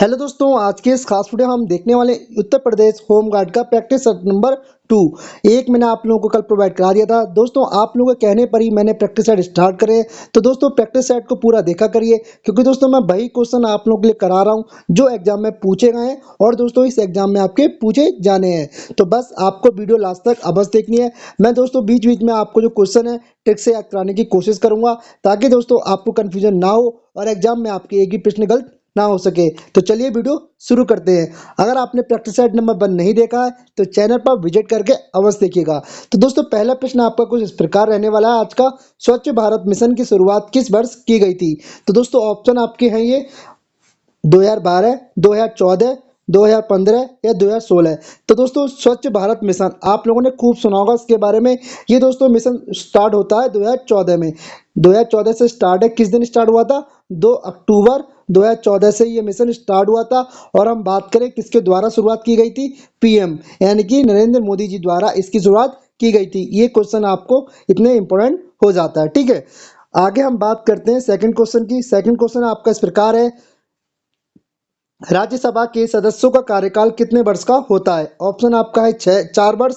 Hello दोस्तों, आज के इस खास वीडियो हम देखने वाले उत्तर प्रदेश होम गार्ड का प्रैक्टिस सेट नंबर 2। एक मैंने आप लोगों को कल प्रोवाइड करा दिया था। दोस्तों आप लोगों के कहने पर ही मैंने प्रैक्टिस सेट स्टार्ट करे। तो दोस्तों प्रैक्टिस सेट को पूरा देखा करिए, क्योंकि दोस्तों मैं वही क्वेश्चन आप लोगों के लिए करा रहा हूँ जो एग्जाम में पूछे गए हैं और दोस्तों इस एग्जाम में आपके पूछे जाने हैं। तो बस आपको वीडियो लास्ट तक अवश्य देखनी है। मैं दोस्तों बीच बीच में आपको जो क्वेश्चन है ट्रिक से याद कराने की कोशिश करूंगा, ताकि दोस्तों आपको कंफ्यूजन ना हो और एग्जाम में आपके एक भी प्रश्न गलत ना हो सके। तो चलिए वीडियो शुरू करते हैं। अगर आपने प्रैक्टिस सेट नंबर 1 नहीं देखा है तो चैनल पर विजिट करके अवश्य देखिएगा। तो दोस्तों पहला प्रश्न आपका कुछ इस प्रकार रहने वाला है आज का। स्वच्छ भारत मिशन की शुरुआत किस वर्ष की गई थी? तो दोस्तों ऑप्शन आपके हैं ये 2012, 2014, 2015 या 2016। तो दोस्तों स्वच्छ भारत मिशन आप लोगों ने खूब सुना होगा इसके बारे में। ये दोस्तों मिशन स्टार्ट होता है 2014 में। 2014 से स्टार्ट है। किस दिन स्टार्ट हुआ था? 2 अक्टूबर 2014 से ये मिशन स्टार्ट हुआ था। और हम बात करें किसके द्वारा शुरुआत की गई थी? पीएम यानी कि नरेंद्र मोदी जी द्वारा इसकी शुरुआत की गई थी। ये क्वेश्चन आपको इतने इंपॉर्टेंट हो जाता है, ठीक है। आगे हम बात करते हैं सेकंड क्वेश्चन की। सेकंड क्वेश्चन आपका इस प्रकार है, राज्यसभा के सदस्यों का कार्यकाल कितने वर्ष का होता है? ऑप्शन आपका है 4 वर्ष,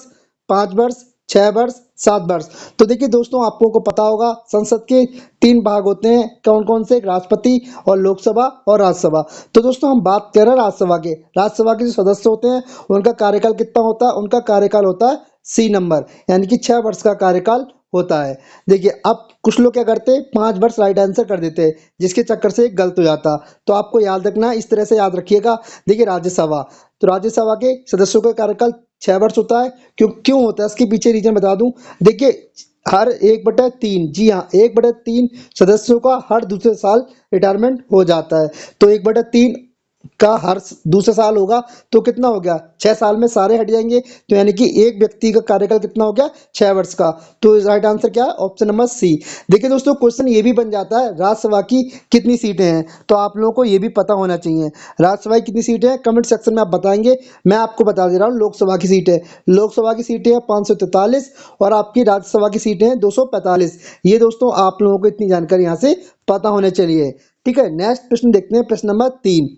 5 वर्ष, 6 वर्ष, 7 वर्ष। तो देखिए दोस्तों आपको को पता होगा संसद के 3 भाग होते हैं। कौन कौन से? राष्ट्रपति और लोकसभा और राज्यसभा। तो दोस्तों हम बात कर रहे हैं राज्यसभा के। राज्यसभा के जो सदस्य होते हैं उनका कार्यकाल कितना होता है? उनका कार्यकाल होता है C नंबर, यानी कि 6 वर्ष का कार्यकाल होता है। देखिए अब कुछ लोग क्या करते हैं, 5 वर्ष राइट आंसर कर देते हैं, जिसके चक्कर से गलत हो जाता। तो आपको याद रखना है, इस तरह से याद रखिएगा। देखिए राज्यसभा, तो राज्यसभा के सदस्यों का कार्यकाल 6 वर्ष होता है। क्यों क्यों होता है इसके पीछे रीजन बता दूं। देखिए हर 1/3, जी हाँ 1/3 सदस्यों का हर दूसरे साल रिटायरमेंट हो जाता है। तो 1/3 का हर दूसरे साल होगा तो कितना हो गया? 6 साल में सारे हट जाएंगे। तो यानी कि एक व्यक्ति का कार्यकाल कितना हो गया? 6 वर्ष का। तो राइट आंसर क्या है? Option number C। देखिए दोस्तों क्वेश्चन ये भी बन जाता है, राज्यसभा की कितनी सीटें हैं? तो आप लोगों को ये भी पता होना चाहिए। राज्यसभा की कितनी सीटें हैं कमेंट सेक्शन में आप बताएंगे। मैं आपको बता दे रहा हूँ लोकसभा की सीटें। लोकसभा की सीटें हैं 543 और आपकी राज्यसभा की सीटें हैं 245। ये दोस्तों आप लोगों को इतनी जानकारी यहाँ से पता होने चाहिए, ठीक है। नेक्स्ट प्रश्न देखते हैं, प्रश्न नंबर 3।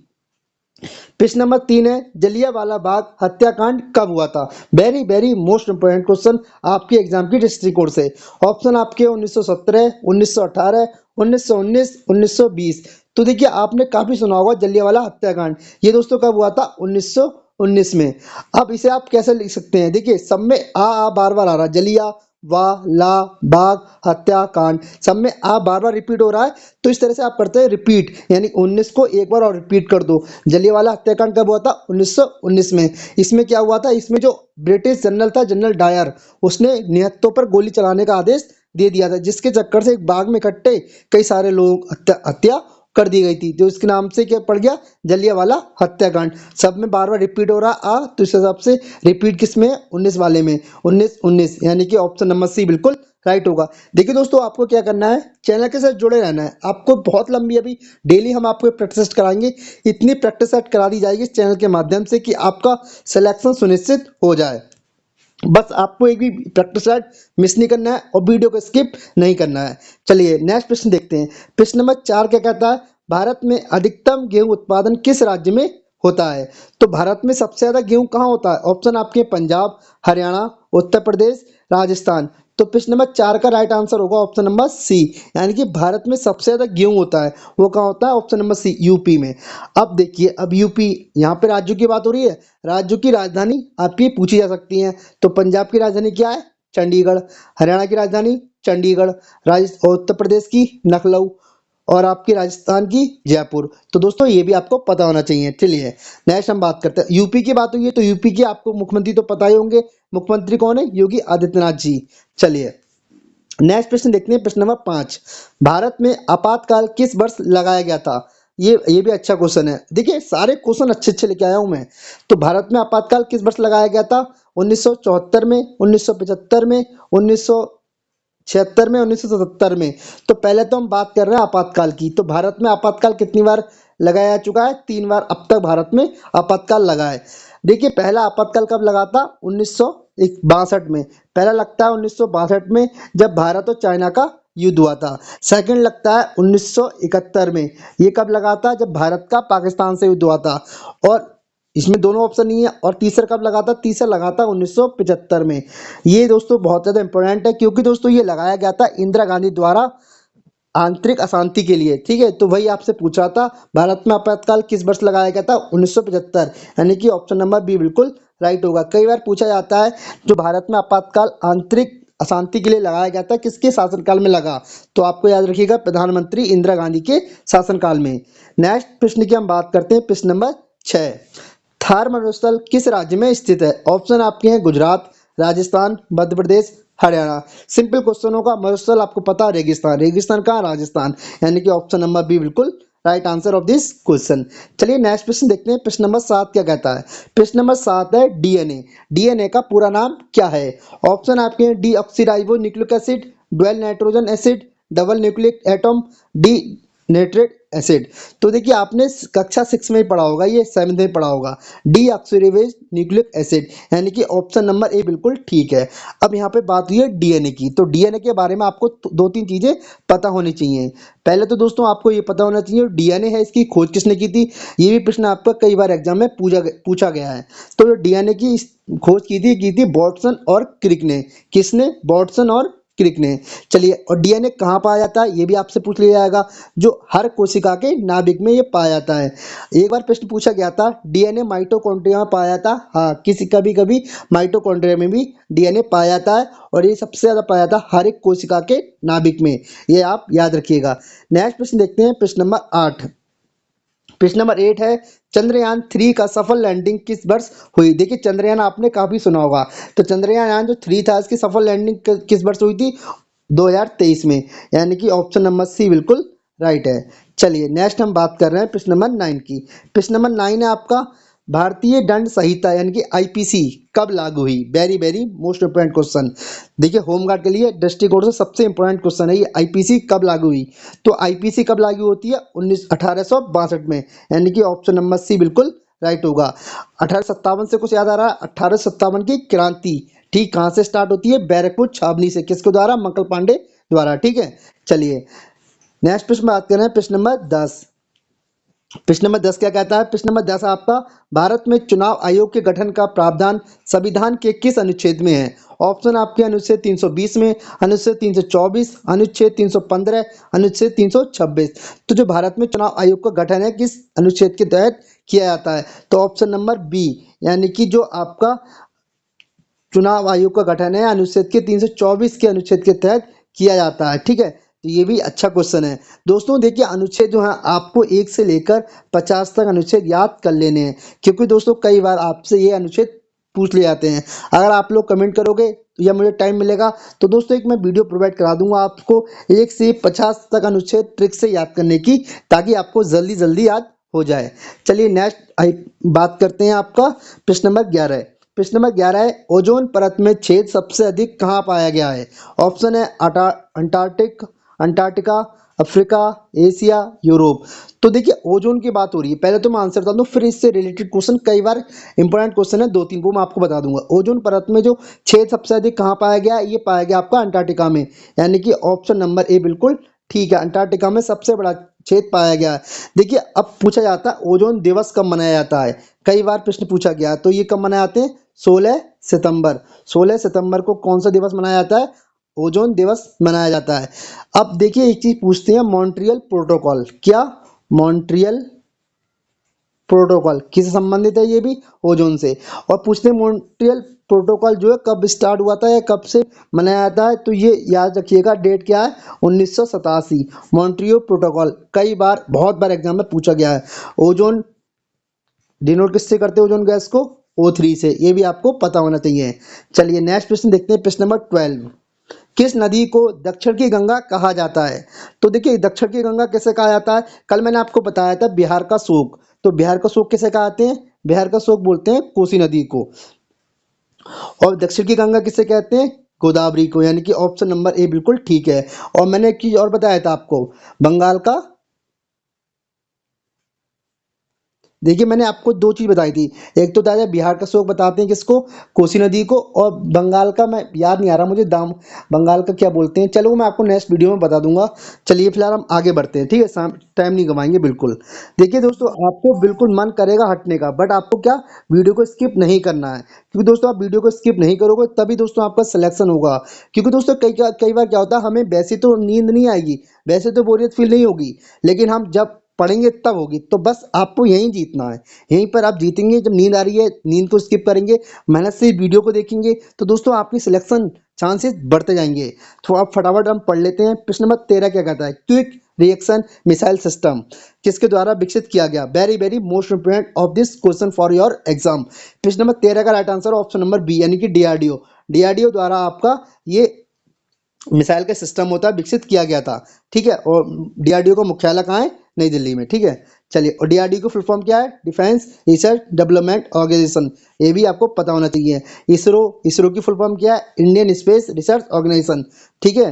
प्रश्न नंबर 3 है, जलियांवाला बाग हत्याकांड कब हुआ था? Very very most important question आपके एग्जाम की दृष्टिकोण से। ऑप्शन आपके 1917, 1918, 1919, 1920। तो देखिए आपने काफी सुना होगा जलियांवाला हत्याकांड। ये दोस्तों कब हुआ था? 1919 में। अब इसे आप कैसे लिख सकते हैं? देखिए सब में आ बार बार आ रहा है, जलिया वाला बाग हत्याकांड, सब में आ बार बार रिपीट हो रहा है। तो इस तरह से आप करते हैं रिपीट, यानी 19 को एक बार और रिपीट कर दो। जलियांवाला हत्याकांड कब हुआ था? 1919 में। इसमें क्या हुआ था? इसमें जो ब्रिटिश जनरल था, जनरल डायर, उसने निहत्तों पर गोली चलाने का आदेश दे दिया था, जिसके चक्कर से एक बाग में इकट्ठे कई सारे लोग हत्या कर दी गई थी। जो इसके नाम से क्या पड़ गया? जलियांवाला हत्याकांड। सब में बार बार रिपीट हो रहा आ, तो इस हिसाब से रिपीट किस में है? 19 वाले में। 1919 यानी कि ऑप्शन नंबर C बिल्कुल राइट होगा। देखिए दोस्तों आपको क्या करना है, चैनल के साथ जुड़े रहना है। आपको बहुत लंबी अभी डेली हम आपको प्रैक्टिस सेट कराएंगे। इतनी प्रैक्टिस सेट करा दी जाएगी इस चैनल के माध्यम से कि आपका सिलेक्शन सुनिश्चित हो जाए। बस आपको एक भी प्रैक्टिस सेट मिस नहीं करना है और वीडियो को स्किप नहीं करना है। चलिए नेक्स्ट प्रश्न देखते हैं। प्रश्न नंबर 4 क्या कहता है, भारत में अधिकतम गेहूं उत्पादन किस राज्य में होता है? तो भारत में सबसे ज्यादा गेहूं कहाँ होता है? ऑप्शन आपके पंजाब, हरियाणा, उत्तर प्रदेश, राजस्थान। तो प्रश्न नंबर 4 का राइट आंसर होगा ऑप्शन नंबर C, यानी कि भारत में सबसे ज्यादा गेहूं होता है वो कहाँ होता है? ऑप्शन नंबर C, यूपी में। अब देखिए अब यूपी, यहाँ पे राज्यों की बात हो रही है, राज्यों की राजधानी आपकी पूछी जा सकती है। तो पंजाब की राजधानी क्या है? चंडीगढ़। हरियाणा की राजधानी चंडीगढ़। राजस्थान, उत्तर प्रदेश की लखनऊ और आपकी राजस्थान की जयपुर। तो दोस्तों ये भी आपको पता होना चाहिए। चलिए नेक्स्ट हम बात करते हैं, यूपी की बात हुई है तो यूपी के आपको मुख्यमंत्री तो पता ही होंगे। मुख्यमंत्री कौन है? योगी आदित्यनाथ जी। चलिए नेक्स्ट प्रश्न देखते हैं, प्रश्न नंबर 5। भारत में आपातकाल किस वर्ष लगाया गया था? ये भी अच्छा क्वेश्चन है। देखिए सारे क्वेश्चन अच्छे अच्छे लेके आया हूं मैं। तो भारत में आपातकाल किस वर्ष लगाया गया था? 1974 में, 1975 में, 1976 में, 1977 में। तो पहले तो हम बात कर रहे हैं आपातकाल की। तो भारत में आपातकाल कितनी बार लगाया जा चुका है? 3 बार अब तक भारत में आपातकाल लगा है। देखिए पहला आपातकाल कब लगा था? 1962 में। पहला लगता है 1962 में, जब भारत और चाइना का युद्ध हुआ था। सेकंड लगता है 1971 में। ये कब लगा था? जब भारत का पाकिस्तान से युद्ध हुआ था। और इसमें दोनों ऑप्शन नहीं है। और तीसरा कब लगा था? तीसरा लगा था 1975 में। ये दोस्तों बहुत ज़्यादा इंपॉर्टेंट है, क्योंकि दोस्तों ये लगाया गया था इंदिरा गांधी द्वारा आंतरिक अशांति के लिए। ठीक है, तो वही आपसे पूछा था, भारत में आपातकाल किस वर्ष लगाया गया था? 1975, यानी कि ऑप्शन नंबर बी बिल्कुल राइट होगा। कई बार पूछा जाता है जो भारत में आपातकाल आंतरिक अशांति के लिए लगाया गया था, किसके शासनकाल में लगा? तो आपको याद रखिएगा, प्रधानमंत्री इंदिरा गांधी के शासनकाल में। नेक्स्ट प्रश्न की हम बात करते हैं, प्रश्न नंबर 6। थार मरुस्थल किस राज्य में स्थित है? ऑप्शन आपके हैं गुजरात, राजस्थान, मध्य प्रदेश, हरियाणा। सिंपल क्वेश्चन होगा। मरुस्थल आपको पता है रेगिस्तान, रेगिस्तान कहाँ? राजस्थान, यानी कि ऑप्शन नंबर बी बिल्कुल right answer of this question. चलिए नेक्स्ट प्रश्न देखते हैं। प्रश्न नंबर 7 क्या कहता है? प्रश्न नंबर 7 है डीएनए। डीएनए का पूरा नाम क्या है? ऑप्शन आपके हैं deoxyribonucleic acid, dual nitrogen acid, double nucleic atom, denitrate acid. तो देखिए आपने कक्षा 6 में ही पढ़ा होगा, ये 7th में पढ़ा होगा, डी ऑक्सीराइबोज न्यूक्लिक एसिड, यानी कि ऑप्शन नंबर ए बिल्कुल ठीक है। अब यहाँ पे बात हुई है डीएनए की, तो डीएनए के बारे में आपको दो तीन चीजें पता होनी चाहिए। पहले तो दोस्तों आपको ये पता होना चाहिए डीएनए है, इसकी खोज किसने की थी? ये भी प्रश्न आपका कई बार एग्जाम में पूछा गया है। तो जो डीएनए की खोज की थी वाटसन और क्रिक ने। किसने? वाटसन और क्रिक ने। चलिए, और डीएनए कहाँ पाया जाता है? ये भी आपसे पूछ लिया जाएगा। जो हर कोशिका के नाभिक में ये पाया जाता है। एक बार प्रश्न पूछा गया था डीएनए माइटोकॉन्ड्रिया में पाया जाता है। हाँ, किसी कभी कभी माइटोकॉन्ड्रिया में भी डीएनए पाया जाता है, और ये सबसे ज्यादा पाया जाता है हर एक कोशिका के नाभिक में। ये आप याद रखिएगा। नेक्स्ट प्रश्न देखते हैं, प्रश्न नंबर 8। प्रश्न नंबर 8 है चंद्रयान 3 का सफल लैंडिंग किस वर्ष हुई? देखिए चंद्रयान आपने काफी सुना होगा, तो चंद्रयान जो 3 था इसकी सफल लैंडिंग किस वर्ष हुई थी? 2023 में, यानी कि ऑप्शन नंबर सी बिल्कुल राइट है। चलिए नेक्स्ट हम बात कर रहे हैं प्रश्न नंबर 9 की। प्रश्न नंबर 9 है आपका भारतीय दंड संहिता यानी कि आईपीसी कब लागू हुई? Very very most important question. देखिए होमगार्ड के लिए दृष्टिकोण से सबसे इंपॉर्टेंट क्वेश्चन है ये, आईपीसी कब लागू हुई? तो आईपीसी कब लागू होती है? 1862 में, यानी कि ऑप्शन नंबर सी बिल्कुल राइट होगा। 1857 से कुछ याद आ रहा है? 1857 की क्रांति ठीक कहाँ से स्टार्ट होती है? बैरकपुर छावनी से। किसके द्वारा? मंगल पांडे द्वारा। ठीक है, चलिए नेक्स्ट प्रश्न बात कर रहे हैं, प्रश्न नंबर 10। प्रश्न नंबर 10 क्या कहता है? प्रश्न नंबर 10 आपका भारत में चुनाव आयोग के गठन का प्रावधान संविधान के किस अनुच्छेद में है? ऑप्शन आपके अनुच्छेद 320 में, अनुच्छेद 324, अनुच्छेद 315, अनुच्छेद 326। तो जो भारत में चुनाव आयोग का गठन है किस अनुच्छेद के तहत किया जाता है? तो ऑप्शन नंबर बी, यानी कि जो आपका चुनाव आयोग का गठन है अनुच्छेद के 324 के अनुच्छेद के तहत किया जाता है। ठीक है, तो ये भी अच्छा क्वेश्चन है। दोस्तों देखिए अनुच्छेद जो है आपको 1 से लेकर 50 तक अनुच्छेद याद कर लेने हैं, क्योंकि दोस्तों कई बार आपसे ये अनुच्छेद पूछ ले जाते हैं। अगर आप लोग कमेंट करोगे या मुझे टाइम मिलेगा तो दोस्तों एक मैं वीडियो प्रोवाइड करा दूंगा आपको 1 से 50 तक अनुच्छेद ट्रिक से याद करने की, ताकि आपको जल्दी जल्दी याद हो जाए। चलिए नेक्स्ट बात करते हैं आपका प्रश्न नंबर 11। प्रश्न नंबर 11 है ओजोन परत में छेद सबसे अधिक कहाँ पाया गया है? ऑप्शन है अंटार्कटिका, अफ्रीका, एशिया, यूरोप। तो देखिए ओजोन की बात हो रही है, पहले तो मैं आंसर बता दूं, फिर इससे रिलेटेड क्वेश्चन कई बार इंपॉर्टेंट क्वेश्चन है 2-3 वो मैं आपको बता दूंगा। ओजोन परत में जो छेद सबसे अधिक कहाँ पाया गया? ये पाया गया आपका अंटार्कटिका में, यानी कि ऑप्शन नंबर ए बिल्कुल ठीक है। अंटार्कटिका में सबसे बड़ा छेद पाया गया है। देखिए अब पूछा जाता है ओजोन दिवस कब मनाया जाता है? कई बार प्रश्न पूछा गया, तो ये कब मनाए जाते हैं? 16 सितंबर। 16 सितंबर को कौन सा दिवस मनाया जाता है? ओजोन दिवस मनाया जाता है। अब देखिए एक चीज पूछते हैं, मॉन्ट्रियल प्रोटोकॉल। क्या? मॉन्ट्रियल प्रोटोकॉल किससे संबंधित है? ये भी ओजोन से। और पूछते हैं मॉन्ट्रियल प्रोटोकॉल जो है कब स्टार्ट हुआ था या कब से मनाया जाता है? तो ये याद रखिएगा, डेट क्या है? 1987। मॉन्ट्रियल प्रोटोकॉल कई बार बहुत बार एग्जाम में पूछा गया है। ओजोन डिनोट किससे करते हैं? ओजोन गैस को O3 से, ये भी आपको पता होना चाहिए। चलिए नेक्स्ट प्रश्न देखते हैं, प्रश्न नंबर 12। किस नदी को दक्षिण की गंगा कहा जाता है? तो देखिए दक्षिण की गंगा कैसे कहा जाता है? कल मैंने आपको बताया था बिहार का शोक, तो बिहार का शोक किसे कहते हैं? बिहार का शोक बोलते हैं कोसी नदी को। और दक्षिण की गंगा किसे कहते हैं? गोदावरी को, यानी कि ऑप्शन नंबर ए बिल्कुल ठीक है। और मैंने एक चीज और बताया था आपको, बंगाल का देखिए मैंने आपको दो चीज बताई थी, एक तो था बिहार का शोक बताते हैं किसको, कोसी नदी को, और बंगाल का मैं याद नहीं आ रहा मुझे, दाम बंगाल का क्या बोलते हैं, चलो वो मैं आपको नेक्स्ट वीडियो में बता दूंगा। चलिए फिलहाल हम आगे बढ़ते हैं, ठीक है, टाइम नहीं गवाएंगे बिल्कुल। देखिए दोस्तों आपको बिल्कुल मन करेगा हटने का, बट आपको क्या, वीडियो को स्किप नहीं करना है, क्योंकि दोस्तों आप वीडियो को स्किप नहीं करोगे तभी दोस्तों आपका सिलेक्शन होगा। क्योंकि दोस्तों कई बार क्या होता है, हमें वैसे तो नींद नहीं आएगी, वैसे तो बोरियत फील नहीं होगी, लेकिन हम जब पढ़ेंगे तब होगी। तो बस आपको यहीं जीतना है, यहीं पर आप जीतेंगे। जब नींद आ रही है नींद को स्किप करेंगे, मेहनत से वीडियो को देखेंगे, तो दोस्तों आपकी सिलेक्शन चांसेस बढ़ते जाएंगे। तो आप फटाफट हम पढ़ लेते हैं। प्रश्न नंबर 13 क्या कहता है, क्विक रिएक्शन मिसाइल सिस्टम किसके द्वारा विकसित किया गया। Very very most important of this question for your exam. प्रश्न नंबर 13 का right answer option number B, यानी कि डीआरडीओ। डीआरडीओ द्वारा आपका ये मिसाइल का सिस्टम होता है विकसित किया गया था, ठीक है। और डीआरडीओ का मुख्यालय कहाँ है, नई दिल्ली में, ठीक है। चलिए, और डीआरडीओ की फुल फॉर्म क्या है, डिफेंस रिसर्च डेवलपमेंट ऑर्गेनाइजेशन, ये भी आपको पता होना चाहिए। इसरो, इसरो की फुल फॉर्म क्या है, इंडियन स्पेस रिसर्च ऑर्गेनाइजेशन, ठीक है।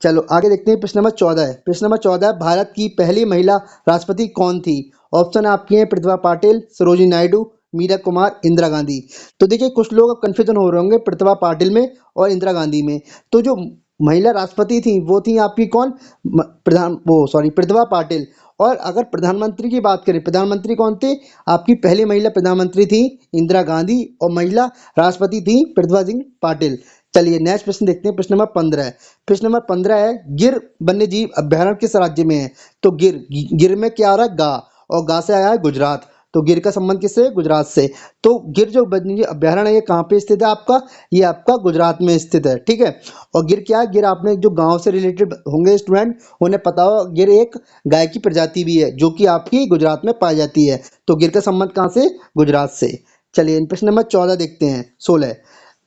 चलो आगे देखते हैं, प्रश्न नंबर 14 है। प्रश्न नंबर 14 है, भारत की पहली महिला राष्ट्रपति कौन थी। ऑप्शन आपके हैं प्रतिभा पाटिल, सरोजिनी नायडू, मीरा कुमार, इंदिरा गांधी। तो देखिए कुछ लोग अब कंफ्यूजन हो रहे होंगे प्रतिभा पाटिल में और इंदिरा गांधी में। तो जो महिला राष्ट्रपति थी वो थी आपकी कौन, प्रतिभा पाटिल। और अगर प्रधानमंत्री की बात करें, प्रधानमंत्री कौन थे, आपकी पहली महिला प्रधानमंत्री थी इंदिरा गांधी, और महिला राष्ट्रपति थी प्रतिभा सिंह पाटिल। चलिए नेक्स्ट प्रश्न देखते हैं, प्रश्न नंबर 15 है। प्रश्न नंबर 15 है, गिर वन्य जीव अभ्यारण्य किस राज्य में है। तो गिर में क्या आ रहा है, गा, और गा से आया है गुजरात। तो गिर का संबंध किससे है, गुजरात से। तो गिर जो वन्य जीव अभ्यारण्य है ये कहाँ पे स्थित है आपका, ये आपका गुजरात में स्थित है, ठीक है। और गिर क्या है, गिर आपने जो गांव से रिलेटेड होंगे स्टूडेंट उन्हें पता होगा, गिर एक गाय की प्रजाति भी है जो कि आपकी गुजरात में पाई जाती है। तो गिर का संबंध कहाँ से, गुजरात से। चलिए प्रश्न नंबर 14 देखते हैं, 16।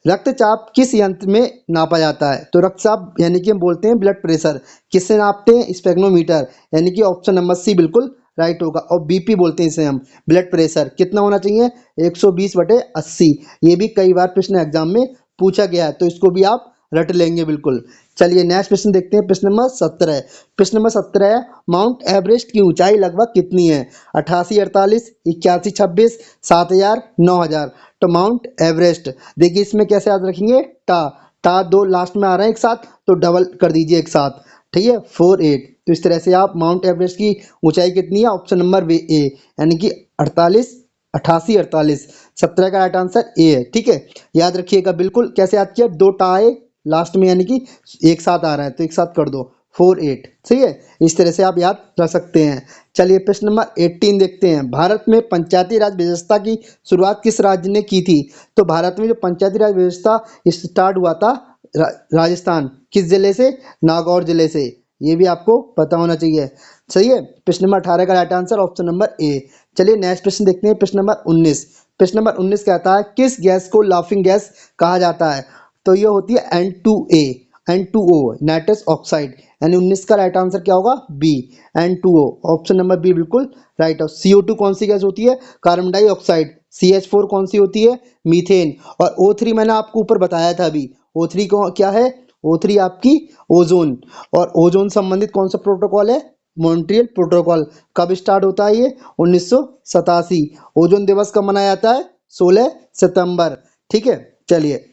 रक्तचाप किस यंत्र में नापा जाता है। तो रक्तचाप यानी कि हम बोलते हैं ब्लड प्रेशर, किससे नापते हैं, स्पेग्नोमीटर, यानी कि ऑप्शन नंबर सी बिल्कुल राइट होगा। और बीपी बोलते हैं इसे हम, ब्लड प्रेशर कितना होना चाहिए, 120/80। ये भी कई बार प्रश्न एग्जाम में पूछा गया है, तो इसको भी आप रट लेंगे बिल्कुल। चलिए नेक्स्ट प्रश्न देखते हैं, प्रश्न नंबर 17। प्रश्न नंबर 17 है, माउंट एवरेस्ट की ऊंचाई लगभग कितनी है। 88, 48, 81, 26, 7000, 9000। तो माउंट एवरेस्ट, देखिए इसमें कैसे याद रखेंगे, टा दो लास्ट में आ रहे हैं एक साथ, तो डबल कर दीजिए एक साथ, ठीक है, 48। तो इस तरह से आप माउंट एवरेस्ट की ऊंचाई कितनी है, ऑप्शन नंबर ए, यानी कि 48, 88, 48, 17 का राइट आंसर ए है, ठीक है। याद रखिएगा बिल्कुल, कैसे याद किया, दो टाए लास्ट में यानी कि एक साथ आ रहा है तो एक साथ कर दो, 48, सही है। इस तरह से आप याद रख सकते हैं। चलिए प्रश्न नंबर 18 देखते हैं, भारत में पंचायती राज व्यवस्था की शुरुआत किस राज्य ने की थी। तो भारत में जो पंचायती राज व्यवस्था स्टार्ट हुआ था राजस्थान, किस जिले से, नागौर जिले से। ये भी आपको पता होना चाहिए, सही है। प्रश्न नंबर 18 का right answer option number A. चलिए नेक्स्ट प्रश्न देखते हैं, प्रश्न नंबर 19। प्रश्न नंबर 19 कहता है, किस गैस को लाफिंग गैस कहा जाता है। तो ये होती है N2A, N2O, नाइट्रस ऑक्साइड, यानी 19 का राइट आंसर क्या होगा, B, N2O, option number B बिल्कुल राइट। और CO2 कौन सी गैस होती है, कार्बन डाइऑक्साइड। CH4 कौन सी होती है, मीथेन। और O3 मैंने आपको ऊपर बताया था अभी, O3 को क्या है, O3 आपकी ओजोन। और ओजोन संबंधित कौन सा प्रोटोकॉल है, मॉन्ट्रियल प्रोटोकॉल। कब स्टार्ट होता है ये, 1987। ओजोन दिवस कब मनाया जाता है, 16 सितंबर, ठीक है। चलिए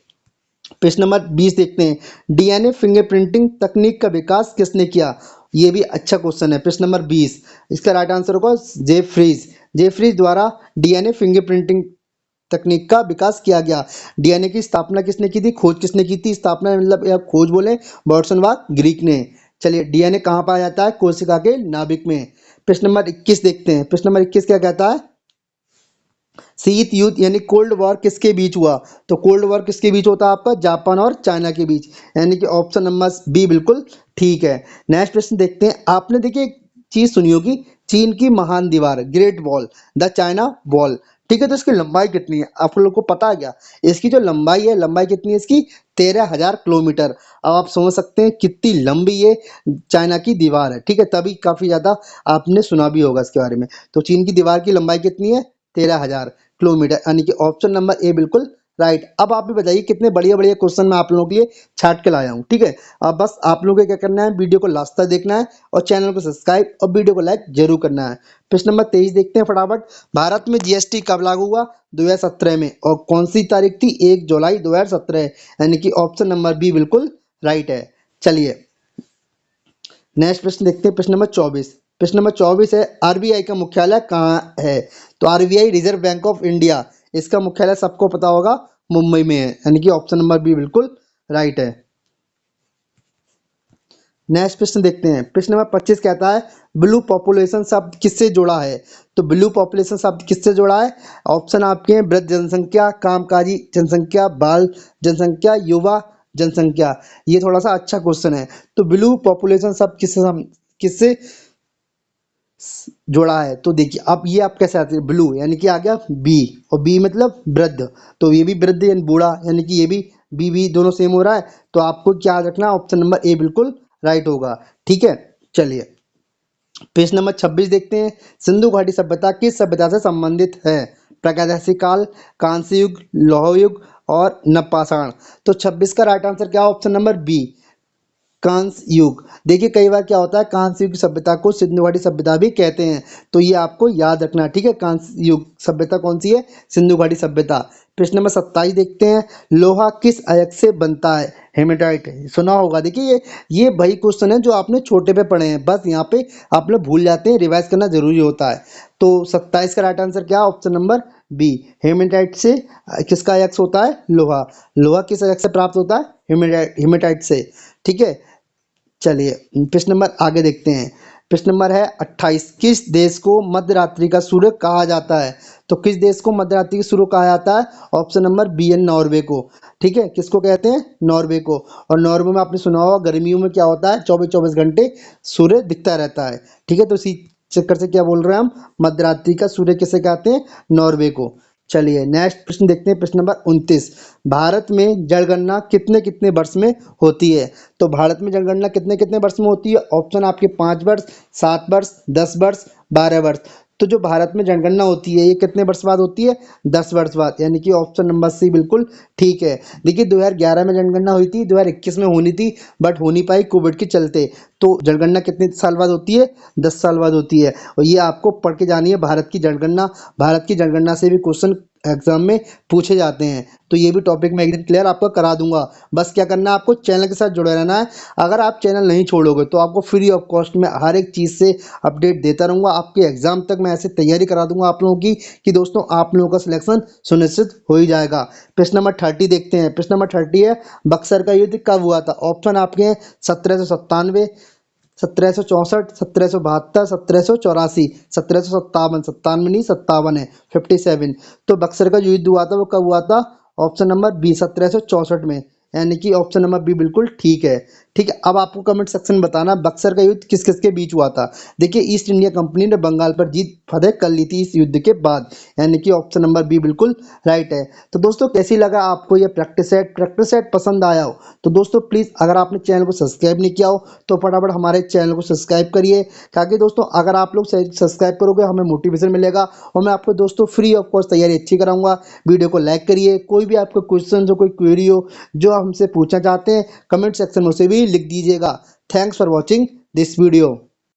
प्रश्न नंबर 20 देखते हैं, डीएनए फिंगरप्रिंटिंग तकनीक का विकास किसने किया। ये भी अच्छा क्वेश्चन है। प्रश्न नंबर 20, इसका राइट आंसर होगा जेफ्रीज। जेफ्रीज द्वारा डीएनए फिंगरप्रिंटिंग तकनीक का विकास किया गया। डीएनए की स्थापना किसने की थी, खोज किसने की थी, स्थापना मतलब या खोज बोले बर्टनवाक ग्रीक ने। चलिए डीएनए कहाँ पाया जाता है, कोशिका के नाभिक में। प्रश्न नंबर 21 देखते हैं, प्रश्न नंबर 21 क्या कहता है, शीत युद्ध यानी कोल्ड वॉर किसके बीच हुआ। तो कोल्ड वॉर किसके बीच होता है आपका, जापान और चाइना के बीच, यानी कि ऑप्शन नंबर बी बिल्कुल ठीक है। नेक्स्ट प्रश्न देखते हैं, आपने देखिए एक चीज सुनी होगी, चीन की महान दीवार, great wall, the China wall, ठीक है। तो इसकी लंबाई कितनी है, आप लोग को पता है क्या, इसकी जो लंबाई है, लंबाई कितनी है इसकी, 13,000 किलोमीटर। अब आप समझ सकते हैं कितनी लंबी ये चाइना की दीवार है, ठीक है। तभी काफी ज्यादा आपने सुना भी होगा इसके बारे में। तो चीन की दीवार की लंबाई कितनी है, 13,000 किलोमीटर, यानी कि ऑप्शन नंबर ए बिल्कुल राइट। अब आप भी बताइए कितने बढ़िया बढ़िया क्वेश्चन मैं आप लोगों के लिए छाट के लाया हूँ। ठीक है, अब बस आप लोगों को क्या करना है, वीडियो को लास्ट तक देखना है और चैनल को सब्सक्राइब और वीडियो को लाइक जरूर करना है। प्रश्न नंबर 23 देखते हैं फटाफट। भारत में जीएसटी कब लागू हुआ? 2017 में। और कौन सी तारीख थी? 1 जुलाई 2017, यानी कि ऑप्शन नंबर बी बिल्कुल राइट है। चलिए नेक्स्ट प्रश्न देखते हैं, प्रश्न नंबर 24। प्रश्न नंबर 24 है, आरबीआई का मुख्यालय कहाँ है? तो RBI reserve bank of India, इसका मुख्यालय सबको पता होगा मुंबई में है, यानी कि ऑप्शन नंबर बी बिल्कुल राइट है। नेक्स्ट प्रश्न देखते हैं, प्रश्न नंबर 25 कहता है ब्लू पॉपुलेशन शब्द किससे जुड़ा है? तो ब्लू पॉपुलेशन शब्द किससे जुड़ा है? ऑप्शन आपके हैं वृद्ध जनसंख्या, कामकाजी जनसंख्या, बाल जनसंख्या, युवा जनसंख्या। ये थोड़ा सा अच्छा क्वेश्चन है। तो ब्लू पॉपुलेशन शब्द किससे जोड़ा है? तो देखिए अब ये आप कैसे आते हैं, ब्लू यानी कि आ गया बी, और बी मतलब वृद्ध, तो ये भी वृद्ध यानी बूढ़ा, यानी कि ये भी बी दोनों सेम हो रहा है। तो आपको क्या रखना है, ऑप्शन नंबर ए बिल्कुल राइट होगा। ठीक है, चलिए प्रश्न नंबर 26 देखते हैं, सिंधु घाटी सभ्यता किस सभ्यता से संबंधित है? प्रागैतिहासिक काल, कांस्य युग, लौह युग और नवपाषाण। तो 26 का राइट आंसर क्या, ऑप्शन नंबर बी कांस्य युग। देखिए कई बार क्या होता है, कांस्य युग सभ्यता को सिंधु घाटी सभ्यता भी कहते हैं, तो ये आपको याद रखना है। ठीक है, कांस्य युग सभ्यता कौन सी है? सिंधु घाटी सभ्यता। प्रश्न नंबर 27 देखते हैं, लोहा किस अयस्क से बनता है? हेमेटाइट, सुना होगा। देखिए ये वही क्वेश्चन है जो आपने छोटे पे पढ़े हैं, बस यहाँ पे आप लोग भूल जाते हैं, रिवाइज करना जरूरी होता है। तो 27 का राइट आंसर क्या, ऑप्शन नंबर बी हेमेटाइट से किसका अयस्क होता है? लोहा। लोहा किस अयस्क से प्राप्त होता है? हेमेटाइट से। ठीक है, चलिए प्रश्न नंबर आगे देखते हैं। प्रश्न नंबर है 28, किस देश को मध्यरात्रि का सूर्य कहा जाता है? तो किस देश को मध्यरात्रि का सूर्य कहा जाता है? ऑप्शन नंबर बी है नॉर्वे को। ठीक है, किसको कहते हैं? नॉर्वे को। और नॉर्वे में आपने सुना होगा गर्मियों में क्या होता है, 24-24 घंटे सूर्य दिखता रहता है। ठीक है, तो इसी चक्कर से क्या बोल रहे हैं हम, मध्यरात्रि का सूर्य किसे कहते हैं? नॉर्वे को। चलिए नेक्स्ट प्रश्न देखते हैं, प्रश्न नंबर 29, भारत में जनगणना कितने कितने वर्ष में होती है? तो भारत में जनगणना कितने कितने वर्ष में होती है? ऑप्शन आपके 5 वर्ष, 7 वर्ष, 10 वर्ष, 12 वर्ष। तो जो भारत में जनगणना होती है ये कितने वर्ष बाद होती है? 10 वर्ष बाद, यानी कि ऑप्शन नंबर सी बिल्कुल ठीक है। देखिए 2011 में जनगणना हुई थी, 2021 में होनी थी बट हो नहीं पाई कोविड के चलते। तो जनगणना कितने साल बाद होती है? 10 साल बाद होती है। और ये आपको पढ़ के जानी है, भारत की जनगणना। भारत की जनगणना से भी क्वेश्चन एग्जाम में पूछे जाते हैं, तो ये भी टॉपिक मैं एक दिन क्लियर आपको करा दूंगा। बस क्या करना है, आपको चैनल के साथ जुड़े रहना है। अगर आप चैनल नहीं छोड़ोगे तो आपको फ्री ऑफ कॉस्ट में हर एक चीज़ से अपडेट देता रहूँगा। आपके एग्जाम तक मैं ऐसे तैयारी करा दूंगा आप लोगों की कि दोस्तों आप लोगों का सिलेक्शन सुनिश्चित हो ही जाएगा। प्रश्न नंबर 30 देखते हैं। प्रश्न नंबर 30 है, बक्सर का युद्ध कब हुआ था? ऑप्शन आपके हैं 1797, 1764, 1772, 1784, 1757, 97 नहीं 57 है, 57। तो बक्सर का जो युद्ध हुआ था वो कब हुआ था? ऑप्शन नंबर बी 1764 में, यानी कि ऑप्शन नंबर बी बिल्कुल ठीक है। ठीक है, अब आपको कमेंट सेक्शन में बताना बक्सर का युद्ध किस किस के बीच हुआ था। देखिए ईस्ट इंडिया कंपनी ने बंगाल पर जीत फतेह कर ली थी इस युद्ध के बाद, यानी कि ऑप्शन नंबर बी बिल्कुल राइट है। तो दोस्तों कैसी लगा आपको ये प्रैक्टिस सेट पसंद आया हो तो दोस्तों प्लीज़ अगर आपने चैनल को सब्सक्राइब नहीं किया हो तो फटाफट हमारे चैनल को सब्सक्राइब करिए, ताकि दोस्तों अगर आप लोग सब्सक्राइब करोगे हमें मोटिवेशन मिलेगा और मैं आपको दोस्तों फ्री ऑफ कॉस्ट तैयारी अच्छी कराऊंगा। वीडियो को लाइक करिए, कोई भी आपको क्वेश्चन हो, कोई क्वेरी हो जो हमसे पूछना चाहते हैं कमेंट सेक्शन में उसे भी लिख दीजिएगा। Thanks for watching this video.